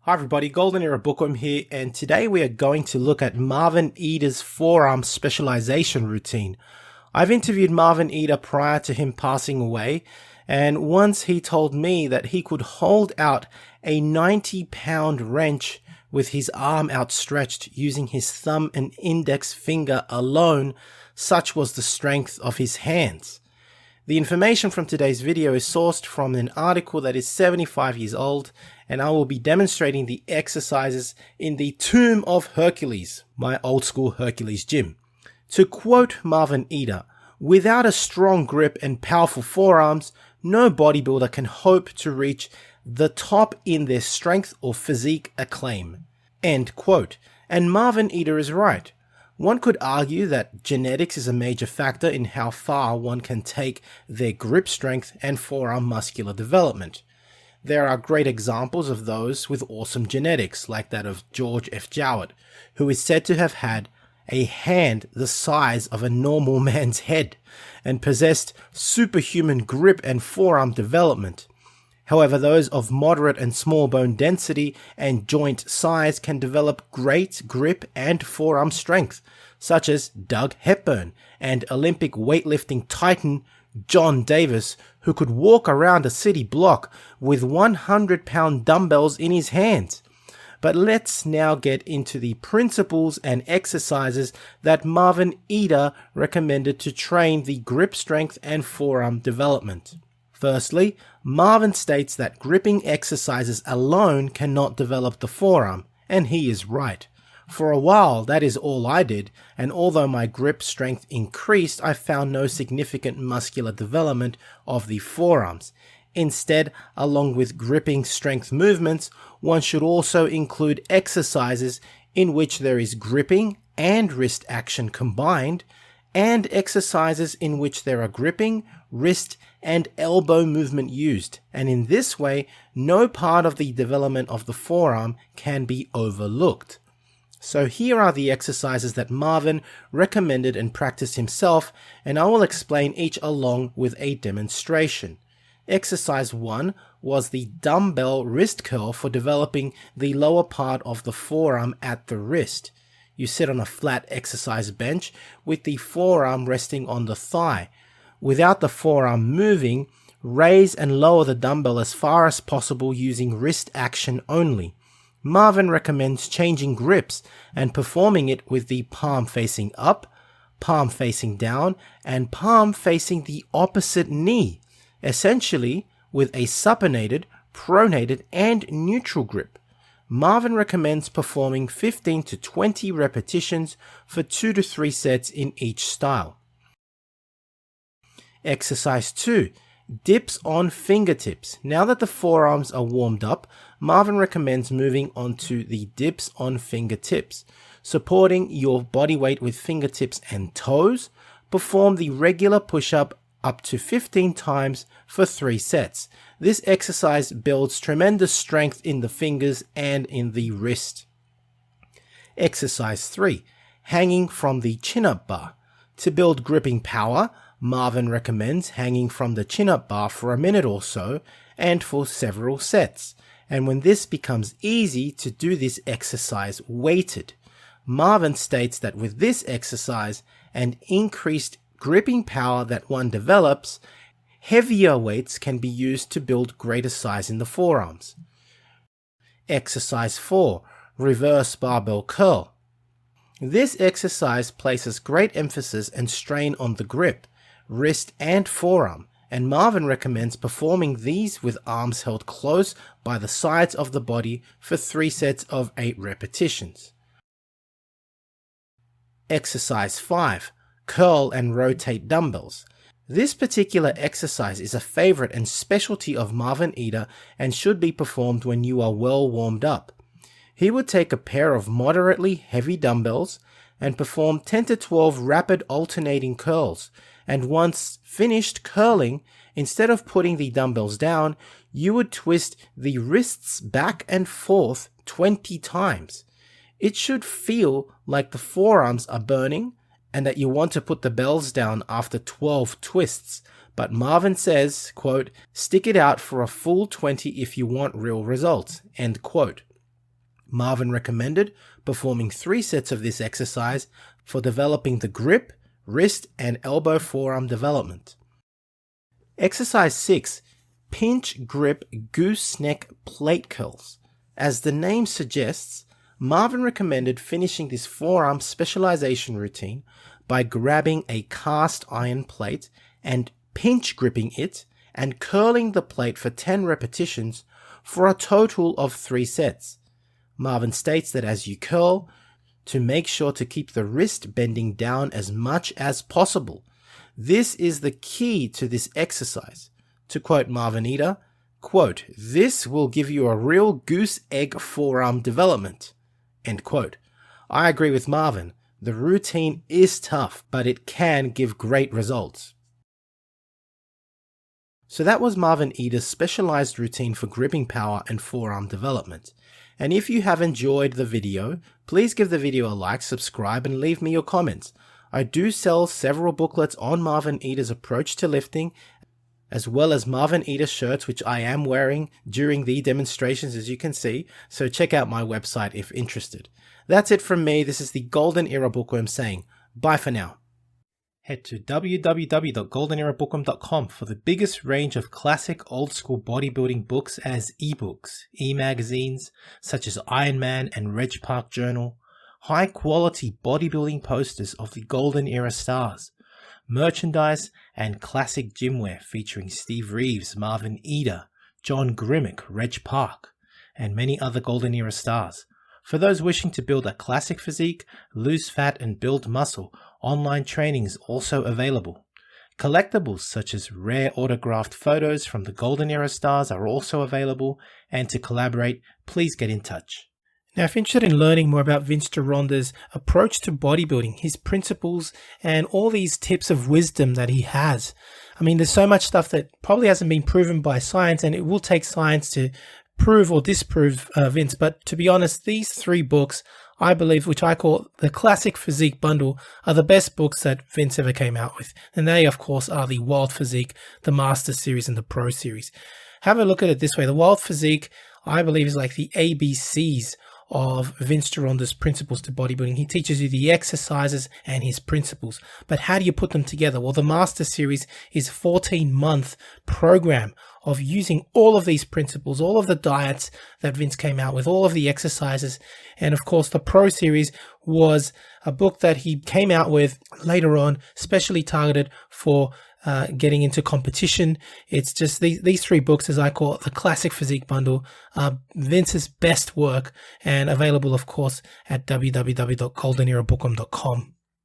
Hi everybody, Golden Era Bookworm here, and today we are going to look at Marvin Eder's forearm specialization routine. I've interviewed Marvin Eder prior to him passing away, and once he told me that he could hold out a 90-pound wrench with his arm outstretched using his thumb and index finger alone. Such was the strength of his hands. The information from today's video is sourced from an article that is 75 years old, and I will be demonstrating the exercises in the Tomb of Hercules, my old school Hercules gym. To quote Marvin Eder, "Without a strong grip and powerful forearms, no bodybuilder can hope to reach the top in their strength or physique acclaim." End quote. And Marvin Eder is right. One could argue that genetics is a major factor in how far one can take their grip strength and forearm muscular development. There are great examples of those with awesome genetics, like that of George F. Jowett, who is said to have had a hand the size of a normal man's head and possessed superhuman grip and forearm development. However, those of moderate and small bone density and joint size can develop great grip and forearm strength, such as Doug Hepburn and Olympic weightlifting titan John Davis, who could walk around a city block with 100-pound dumbbells in his hands. But let's now get into the principles and exercises that Marvin Eder recommended to train the grip strength and forearm development. Firstly, Marvin states that gripping exercises alone cannot develop the forearm, and he is right. For a while, that is all I did, and although my grip strength increased, I found no significant muscular development of the forearms. Instead, along with gripping strength movements, one should also include exercises in which there is gripping and wrist action combined, and exercises in which there are gripping, wrist, and elbow movement used, and in this way, no part of the development of the forearm can be overlooked. So here are the exercises that Marvin recommended and practiced himself, and I will explain each along with a demonstration. Exercise 1 was the dumbbell wrist curl for developing the lower part of the forearm at the wrist. You sit on a flat exercise bench with the forearm resting on the thigh. Without the forearm moving, raise and lower the dumbbell as far as possible using wrist action only. Marvin recommends changing grips and performing it with the palm facing up, palm facing down, and palm facing the opposite knee, essentially with a supinated, pronated, and neutral grip. Marvin recommends performing 15 to 20 repetitions for 2 to 3 sets in each style. Exercise 2. Dips on fingertips. Now that the forearms are warmed up, Marvin recommends moving on to the dips on fingertips. Supporting your body weight with fingertips and toes, perform the regular push-up up to 15 times for 3 sets. This exercise builds tremendous strength in the fingers and in the wrist. Exercise 3. Hanging from the chin-up bar. To build gripping power, Marvin recommends hanging from the chin-up bar for a minute or so and for several sets. And when this becomes easy, to do this exercise weighted. Marvin states that with this exercise and increased gripping power that one develops, heavier weights can be used to build greater size in the forearms. Exercise 4. Reverse barbell curl. This exercise places great emphasis and strain on the grip, wrist, and forearm, and Marvin recommends performing these with arms held close by the sides of the body for 3 sets of 8 repetitions. Exercise 5. Curl and rotate dumbbells. This particular exercise is a favorite and specialty of Marvin Eder and should be performed when you are well warmed up. He would take a pair of moderately heavy dumbbells and perform 10 to 12 rapid alternating curls, and once finished curling, instead of putting the dumbbells down, you would twist the wrists back and forth 20 times. It should feel like the forearms are burning and that you want to put the bells down after 12 twists, but Marvin says, quote, "Stick it out for a full 20 if you want real results," end quote. Marvin recommended performing 3 sets of this exercise for developing the grip, wrist, and elbow forearm development. Exercise 6. Pinch grip gooseneck plate curls. As the name suggests, Marvin recommended finishing this forearm specialization routine by grabbing a cast iron plate and pinch gripping it and curling the plate for 10 repetitions for a total of 3 sets. Marvin states that as you curl, to make sure to keep the wrist bending down as much as possible. This is the key to this exercise. To quote Marvin Eder, quote, "This will give you a real goose egg forearm development." End quote. I agree with Marvin. The routine is tough, but it can give great results. So that was Marvin Eder's specialized routine for gripping power and forearm development. And if you have enjoyed the video, please give the video a like, subscribe, and leave me your comments. I do sell several booklets on Marvin Eder's approach to lifting, as well as Marvin Eder shirts, which I am wearing during the demonstrations, as you can see, so check out my website if interested. That's it from me. This is the Golden Era Bookworm saying bye for now. Head to www.goldenerabookworm.com for the biggest range of classic old school bodybuilding books as ebooks, e-magazines such as Iron Man and Reg Park Journal, high quality bodybuilding posters of the Golden Era stars, merchandise and classic gymwear featuring Steve Reeves, Marvin Eder, John Grimmick, Reg Park, and many other Golden Era stars. For those wishing to build a classic physique, lose fat, and build muscle, online training is also available. Collectibles such as rare autographed photos from the Golden Era stars are also available, and to collaborate, please get in touch. Now, if you're interested in learning more about Vince Gironda's approach to bodybuilding, his principles, and all these tips of wisdom that he has, I mean, there's so much stuff that probably hasn't been proven by science, and it will take science to prove or disprove Vince. But to be honest, these 3 books, I believe, which I call the Classic Physique Bundle, are the best books that Vince ever came out with. And they, of course, are the Wild Physique, the Master Series, and the Pro Series. Have a look at it this way. The Wild Physique, I believe, is like the ABCs of Vince Gironda's principles to bodybuilding. He teaches you the exercises and his principles. But how do you put them together? Well, the Master Series is a 14-month program of using all of these principles, all of the diets that Vince came out with, all of the exercises. And of course, the Pro Series was a book that he came out with later on, specially targeted for getting into competition. It's just these 3 books, as I call it, the Classic Physique Bundle, Vince's best work, and available, of course, at www.goldenerabookworm.com.